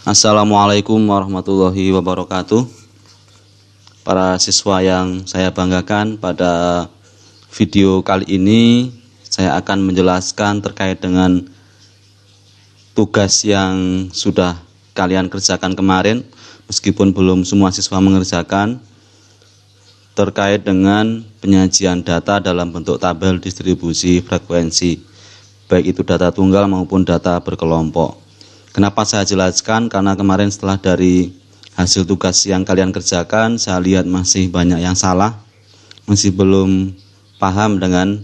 Assalamualaikum warahmatullahi wabarakatuh. Para siswa yang saya banggakan, pada video kali ini saya akan menjelaskan terkait dengan tugas yang sudah kalian kerjakan kemarin, meskipun belum semua siswa mengerjakan, terkait dengan penyajian data dalam bentuk tabel distribusi frekuensi, baik itu data tunggal maupun data berkelompok. Kenapa saya jelaskan? Karena kemarin setelah dari hasil tugas yang kalian kerjakan, saya lihat masih banyak yang salah, masih belum paham dengan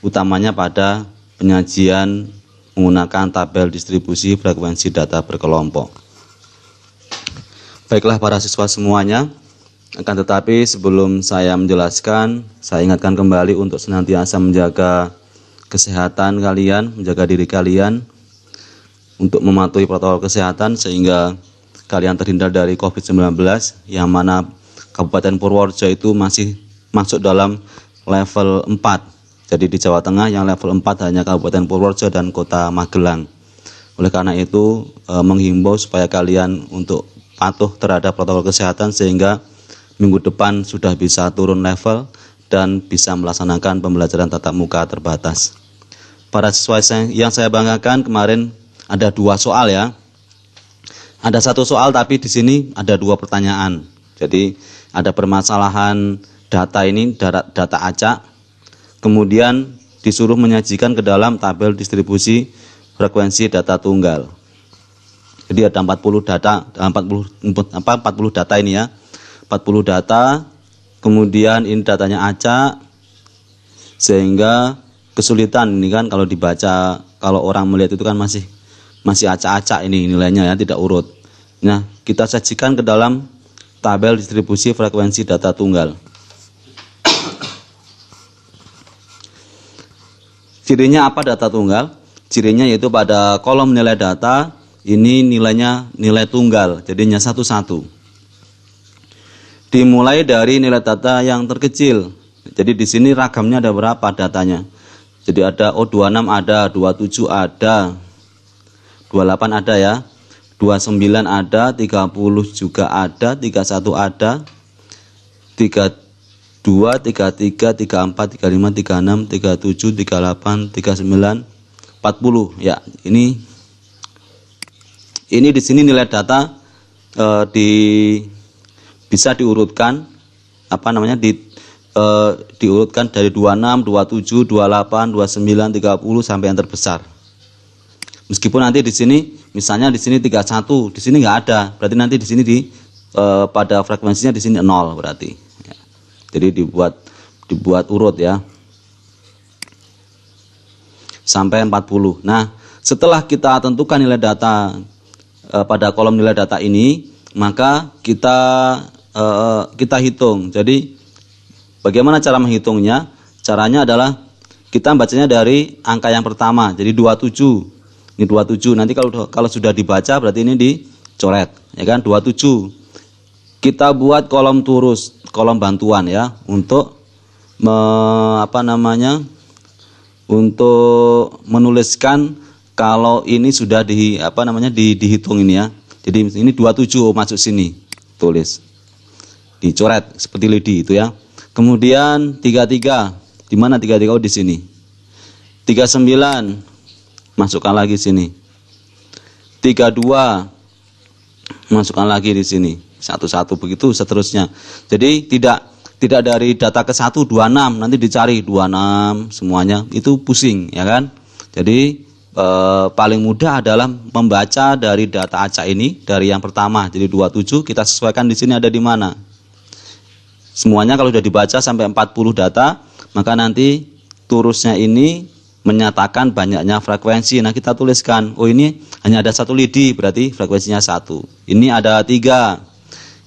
utamanya pada penyajian menggunakan tabel distribusi frekuensi data berkelompok. Baiklah para siswa semuanya, akan tetapi sebelum saya menjelaskan, saya ingatkan kembali untuk senantiasa menjaga kesehatan kalian, menjaga diri kalian, untuk mematuhi protokol kesehatan sehingga kalian terhindar dari COVID-19, yang mana Kabupaten Purworejo itu masih masuk dalam level 4. Jadi di Jawa Tengah yang level 4 hanya Kabupaten Purworejo dan Kota Magelang. Oleh karena itu menghimbau supaya kalian untuk patuh terhadap protokol kesehatan sehingga minggu depan sudah bisa turun level dan bisa melaksanakan pembelajaran tatap muka terbatas. Para siswa yang saya banggakan, kemarin ada 2 soal ya. Ada 1 soal tapi di sini ada 2 pertanyaan. Jadi ada permasalahan data ini, data acak. Kemudian disuruh menyajikan ke dalam tabel distribusi frekuensi data tunggal. Jadi ada 40 data ini ya. 40 data. Kemudian ini datanya acak. Sehingga kesulitan ini kan kalau dibaca, kalau orang melihat itu kan masih acak-acak ini nilainya ya, tidak urut. Nah, kita sajikan ke dalam tabel distribusi frekuensi data tunggal. Cirinya apa data tunggal? Cirinya yaitu pada kolom nilai data ini nilainya nilai tunggal, jadinya satu-satu. Dimulai dari nilai data yang terkecil. Jadi di sini ragamnya ada berapa datanya? Jadi ada 26 ada, 27 ada, 28 ada ya, 29 ada, 30 juga ada, 31 ada, 32, 33, 34, 35, 36, 37, 38, 39, 40 ya. Ini di sini nilai data bisa diurutkan diurutkan dari 26, 27, 28, 29, 30 sampai yang terbesar. Meskipun nanti di sini, misalnya di sini 31, di sini nggak ada, berarti nanti di sini pada frekuensinya di sini 0 berarti. Ya. Jadi dibuat urut ya, sampai 40. Nah, setelah kita tentukan nilai data pada kolom nilai data ini, maka kita hitung. Jadi bagaimana cara menghitungnya? Caranya adalah kita bacanya dari angka yang pertama, jadi 27. Ini 27, nanti kalau sudah dibaca berarti ini dicoret, ya kan? 27. Kita buat kolom kolom bantuan ya, untuk untuk menuliskan kalau ini sudah dihitung ini ya. Jadi ini 27 masuk sini, tulis. Dicoret seperti lidi itu ya. Kemudian 33. Di mana 33? Oh, di sini. 39. Masukkan lagi sini. 32. Masukkan lagi di sini. Satu-satu begitu seterusnya. Jadi tidak dari data ke 1 26 nanti dicari 26 semuanya, itu pusing ya kan. Jadi paling mudah adalah membaca dari data acak ini dari yang pertama. Jadi 27 kita sesuaikan di sini ada di mana. Semuanya kalau sudah dibaca sampai 40 data, maka nanti turusnya ini menyatakan banyaknya frekuensi. Nah, kita tuliskan, oh ini hanya ada 1 lidi, berarti frekuensinya 1. Ini ada 3.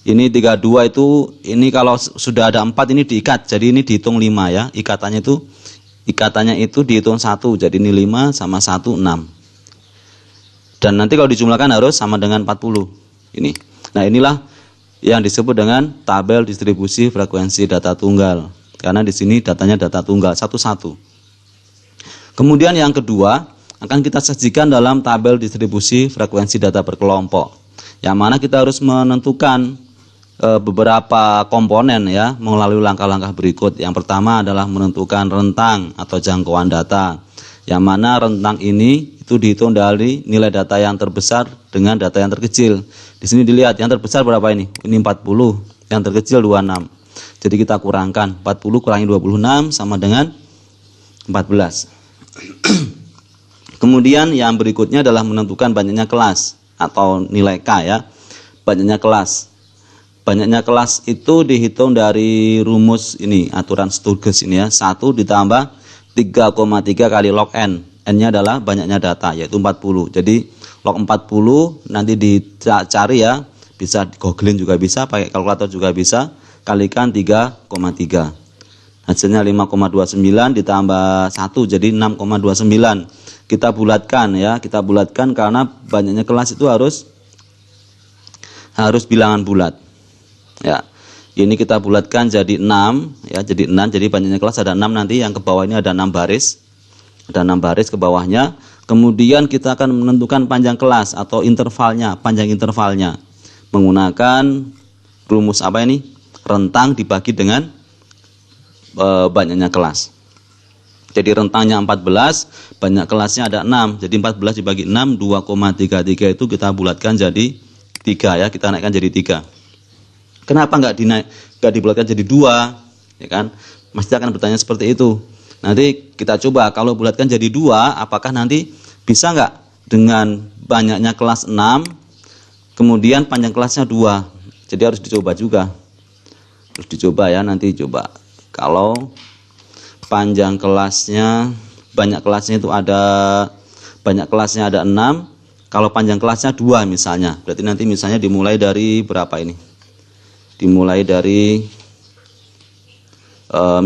Ini 32 itu, ini kalau sudah ada 4 ini diikat, jadi ini dihitung 5 ya. Ikatannya itu dihitung 1, jadi ini 5 sama 1, 6. Dan nanti kalau dijumlahkan harus sama dengan 40. Ini. Nah, inilah yang disebut dengan tabel distribusi frekuensi data tunggal. Karena di sini datanya data tunggal satu-satu. Kemudian yang kedua akan kita sajikan dalam tabel distribusi frekuensi data berkelompok. Yang mana kita harus menentukan beberapa komponen ya melalui langkah-langkah berikut. Yang pertama adalah menentukan rentang atau jangkauan data. Yang mana rentang ini itu dihitung dari nilai data yang terbesar dengan data yang terkecil. Di sini dilihat yang terbesar berapa ini? Ini 40, yang terkecil 26. Jadi kita kurangkan 40 kurangi 26 sama dengan 14. Kemudian yang berikutnya adalah menentukan banyaknya kelas atau nilai K ya. Banyaknya kelas. Banyaknya kelas itu dihitung dari rumus ini, aturan Sturges ini ya. 1 ditambah 3,3 kali log N. N-nya adalah banyaknya data, yaitu 40. Jadi log 40 nanti dicari ya. Bisa googling juga bisa, pakai kalkulator juga bisa. Kalikan 3,3. Hasilnya 5,29 ditambah 1 jadi 6,29. Kita bulatkan ya, kita bulatkan karena banyaknya kelas itu harus bilangan bulat. Ya. Ini kita bulatkan jadi 6 ya, jadi 6. Jadi banyaknya kelas ada 6, nanti yang ke bawah ini ada 6 baris. Ada 6 baris ke bawahnya. Kemudian kita akan menentukan panjang kelas atau intervalnya, panjang intervalnya menggunakan rumus apa ini? Rentang dibagi dengan banyaknya kelas. Jadi rentangnya 14, banyak kelasnya ada 6. Jadi 14 dibagi 6, 2,33 itu kita bulatkan jadi 3 ya, kita naikkan jadi 3. Kenapa nggak dibulatkan jadi 2? Ya kan? Pasti akan bertanya seperti itu. Nanti kita coba kalau bulatkan jadi 2, apakah nanti bisa nggak dengan banyaknya kelas 6, kemudian panjang kelasnya 2. Jadi harus dicoba juga. Harus dicoba ya, nanti coba. Kalau panjang kelasnya, banyak kelasnya itu ada, banyak kelasnya ada 6, kalau panjang kelasnya 2 misalnya, berarti nanti misalnya dimulai dari berapa ini? Dimulai dari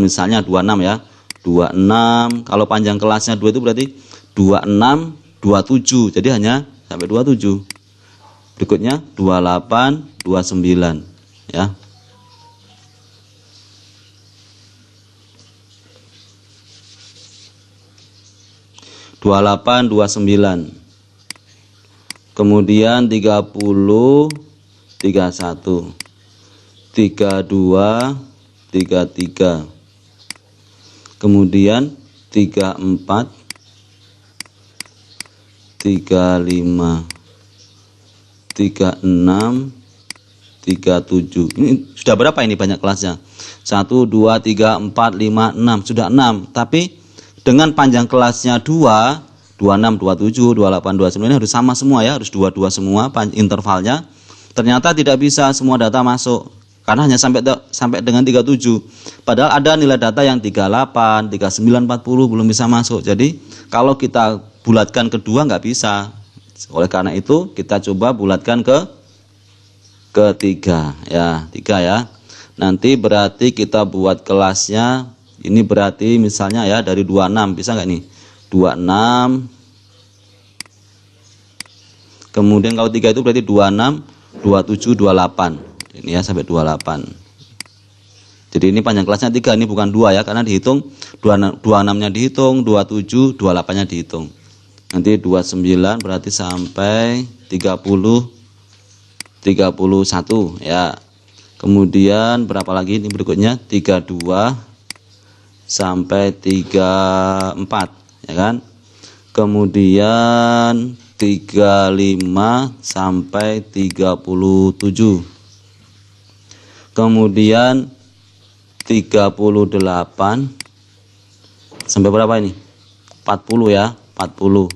misalnya 26 ya, 26, kalau panjang kelasnya 2 itu berarti 26, 27, jadi hanya sampai 27. Berikutnya 28, 29 ya. (28, 29). Kemudian 30, 31, 32, 33. Kemudian 34, 35, 36, 37. Ini sudah berapa ini banyak kelasnya? 1, 2, 3, 4, 5, 6. Sudah 6. Tapi dengan panjang kelasnya 2, 26, 27, 28, 29 ini harus sama semua ya, harus 22 semua intervalnya. Ternyata tidak bisa semua data masuk karena hanya sampai dengan 37. Padahal ada nilai data yang 38, 39, 40 belum bisa masuk. Jadi kalau kita bulatkan kedua nggak bisa. Oleh karena itu kita coba bulatkan ke ketiga ya, 3 ya. Nanti berarti kita buat kelasnya. Ini berarti misalnya ya dari 26, bisa nggak nih? 26. Kemudian kalau 3 itu berarti 26, 27, 28. Ini ya sampai 28. Jadi ini panjang kelasnya 3, ini bukan 2 ya, karena dihitung 26-nya dihitung, 27, 28-nya dihitung. Nanti 29 berarti sampai 30, 31 ya. Kemudian berapa lagi ini berikutnya? 32 sampai 34 ya kan. Kemudian 35 sampai 37. Kemudian 38 sampai berapa ini? 40 ya, 40.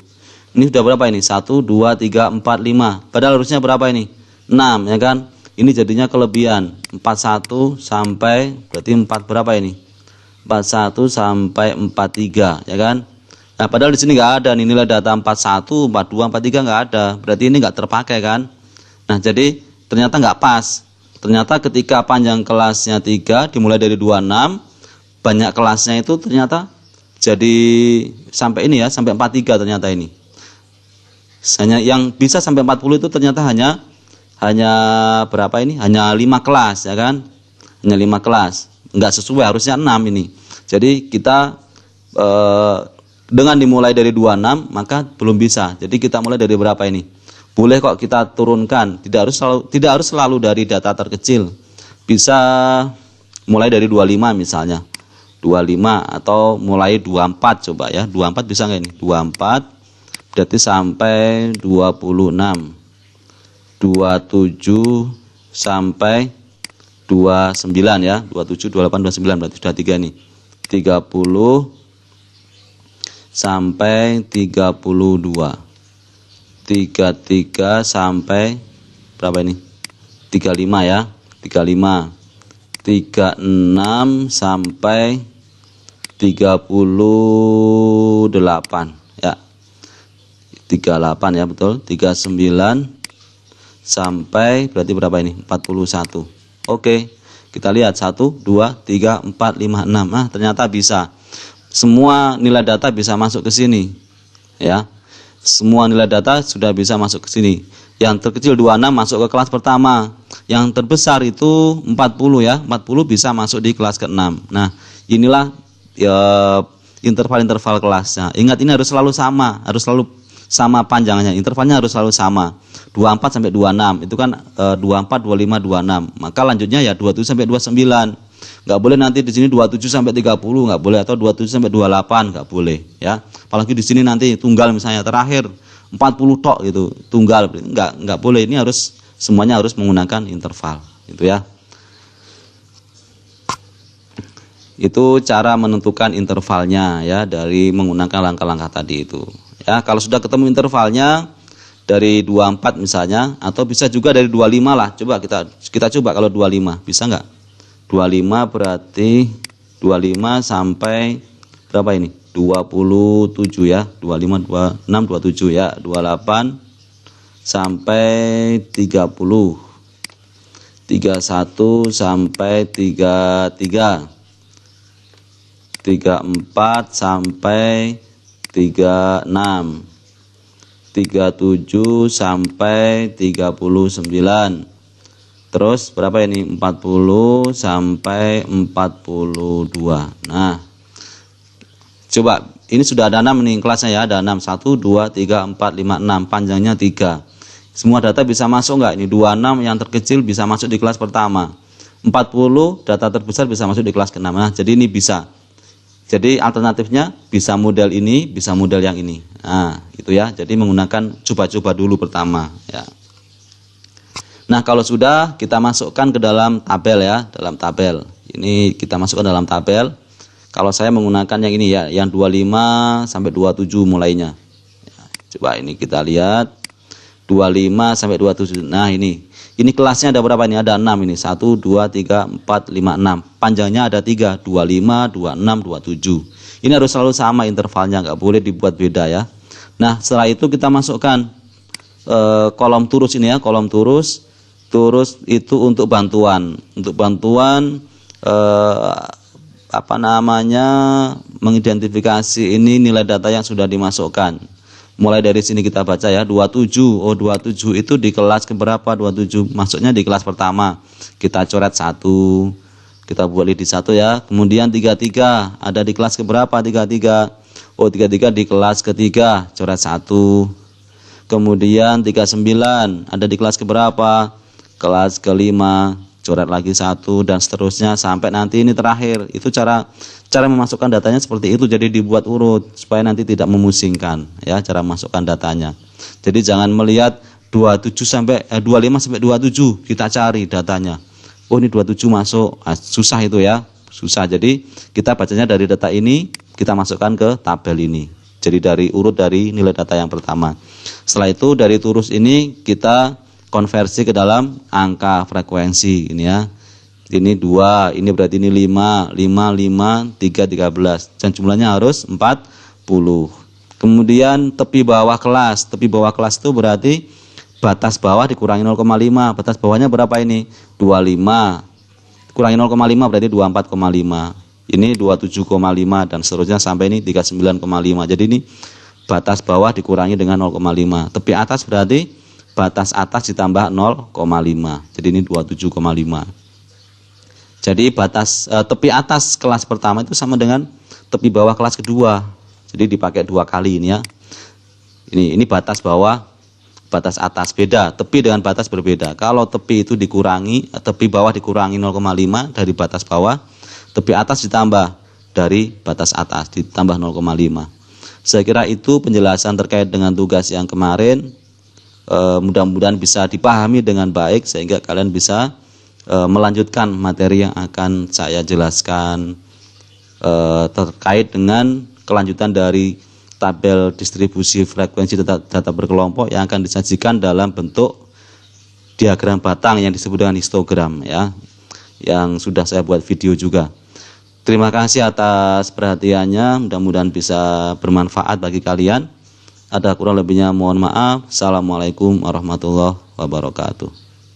Ini sudah berapa ini? 1, 2, 3, 4, 5. Padahal harusnya berapa ini? 6 ya kan. Ini jadinya kelebihan. 41 sampai berarti 4 berapa ini? 41 sampai 43 ya kan. Nah padahal di sini nggak ada nih nilai data 41, 42, 43 nggak ada. Berarti ini nggak terpakai kan. Nah jadi ternyata nggak pas. Ternyata ketika panjang kelasnya 3 dimulai dari 26, banyak kelasnya itu ternyata jadi sampai ini ya, sampai 43 ternyata ini. Hanya yang bisa sampai 40 itu ternyata hanya berapa ini? Hanya 5 kelas ya kan. Hanya 5 kelas. Enggak sesuai, harusnya 6 ini. Jadi kita dengan dimulai dari 26 maka belum bisa. Jadi kita mulai dari berapa ini? Boleh kok kita turunkan, tidak harus selalu dari data terkecil. Bisa mulai dari 25 misalnya. 25 atau mulai 24 coba ya. 24 bisa nggak ini? 24 berarti sampai 26. 27 sampai 29 ya. 27, 28, 29 berarti sudah 3 nih. 30 sampai 32. 33 sampai berapa ini? 35 ya. 35. 36 sampai 38 ya. 38 ya betul. 39 sampai berarti berapa ini? 41. Oke. Kita lihat 1 2 3 4 5 6. Nah, ternyata bisa. Semua nilai data bisa masuk ke sini. Ya. Semua nilai data sudah bisa masuk ke sini. Yang terkecil 26 masuk ke kelas pertama. Yang terbesar itu 40 ya. 40 bisa masuk di kelas ke-6. Nah, inilah interval-interval kelasnya. Ingat ini harus selalu sama, harus selalu sama panjangnya. Intervalnya harus selalu sama. 24 sampai 26 itu kan 24, 25, 26. Maka lanjutnya ya 27 sampai 29. Nggak boleh nanti di sini 27 sampai 30, nggak boleh, atau 27 sampai 28, nggak boleh ya. Apalagi di sini nanti tunggal misalnya terakhir 40 tok gitu, tunggal, nggak boleh. Ini harus semuanya harus menggunakan interval itu ya. Itu cara menentukan intervalnya ya dari menggunakan langkah-langkah tadi itu. Ya, kalau sudah ketemu intervalnya dari 24 misalnya, atau bisa juga dari 25 lah. Coba kita coba kalau 25, bisa nggak? 25 berarti 25 sampai berapa ini? 27 ya. 25, 26, 27 ya. 28 sampai 30. 31 sampai 33. 34 sampai 36. 37 sampai 39. Terus berapa ini? 40 sampai 42. Nah, coba ini sudah ada 6 nih kelasnya ya, ada 6. 1 2 3 4 5 6, panjangnya 3. Semua data bisa masuk enggak? Ini 26 yang terkecil bisa masuk di kelas pertama. 40 data terbesar bisa masuk di kelas ke-6. Nah, jadi ini bisa. Jadi alternatifnya bisa model ini, bisa model yang ini. Nah, itu ya. Jadi menggunakan coba-coba dulu pertama ya. Nah, kalau sudah kita masukkan ke dalam tabel ya, dalam tabel. Ini kita masukkan dalam tabel. Kalau saya menggunakan yang ini ya, yang 25 sampai 27 mulainya. Ya, coba ini kita lihat 25 sampai 27. Nah, ini kelasnya ada berapa ini? Ada 6 ini. 1 2 3 4 5 6. Panjangnya ada 3, 25, 26, 27. Ini harus selalu sama intervalnya, nggak boleh dibuat beda ya. Nah, setelah itu kita masukkan kolom turus ini ya, kolom turus. Turus itu untuk bantuan, mengidentifikasi ini nilai data yang sudah dimasukkan. Mulai dari sini kita baca ya, 27. Oh, 27 itu di kelas keberapa? 27 masuknya di kelas pertama. Kita coret 1. Kita buat lidi 1 ya. Kemudian 33 ada di kelas keberapa? 33. Oh, 33 di kelas ketiga, coret 1. Kemudian 39 ada di kelas keberapa? Kelas kelima, coret lagi 1, dan seterusnya sampai nanti ini terakhir. Itu cara memasukkan datanya seperti itu. Jadi dibuat urut supaya nanti tidak memusingkan ya cara memasukkan datanya. Jadi jangan melihat 25 sampai 27 kita cari datanya. Oh, ini 27 masuk. Susah itu ya. Susah. Jadi kita bacanya dari data ini, kita masukkan ke tabel ini. Jadi dari urut dari nilai data yang pertama. Setelah itu dari turus ini kita konversi ke dalam angka frekuensi ini ya. Ini 2, ini berarti ini 5, 5, 3, 13. Dan jumlahnya harus 40. Kemudian tepi bawah kelas. Tepi bawah kelas itu berarti batas bawah dikurangi 0,5. Batas bawahnya berapa ini? 25. Kurangi 0,5 berarti 24,5. Ini 27,5 dan seterusnya sampai ini 39,5. Jadi ini batas bawah dikurangi dengan 0,5. Tepi atas berarti batas atas ditambah 0,5. Jadi ini 27,5. Jadi batas tepi atas kelas pertama itu sama dengan tepi bawah kelas kedua. Jadi dipakai 2 kali ini ya. Ini batas bawah batas atas beda, tepi dengan batas berbeda. Kalau tepi itu dikurangi, tepi bawah dikurangi 0,5 dari batas bawah, tepi atas ditambah dari batas atas ditambah 0,5. Saya kira itu penjelasan terkait dengan tugas yang kemarin. Mudah-mudahan bisa dipahami dengan baik sehingga kalian bisa melanjutkan materi yang akan saya jelaskan terkait dengan kelanjutan dari tabel distribusi frekuensi data berkelompok yang akan disajikan dalam bentuk diagram batang yang disebut dengan histogram ya, yang sudah saya buat video juga. Terima kasih atas perhatiannya, mudah-mudahan bisa bermanfaat bagi kalian. Ada kurang lebihnya mohon maaf. Assalamualaikum warahmatullahi wabarakatuh.